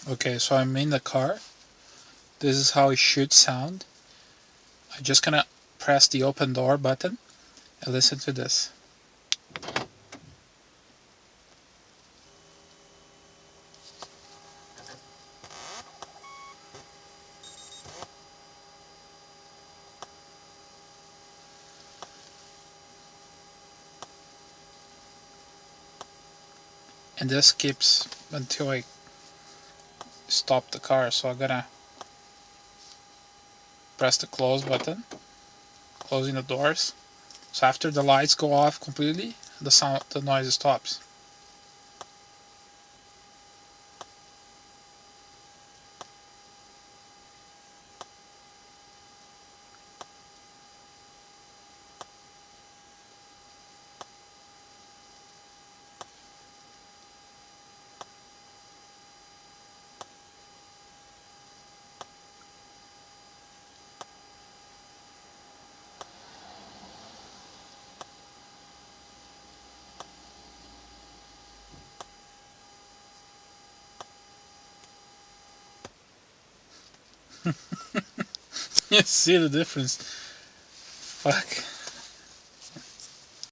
Okay, so I'm in the car. This is how it should sound. I'm just gonna press the open door button and listen to this. And this keeps until I stop the car. So I'm gonna press the close button, closing the doors. So after the lights go off completely, the noise stops. You see the difference? Fuck.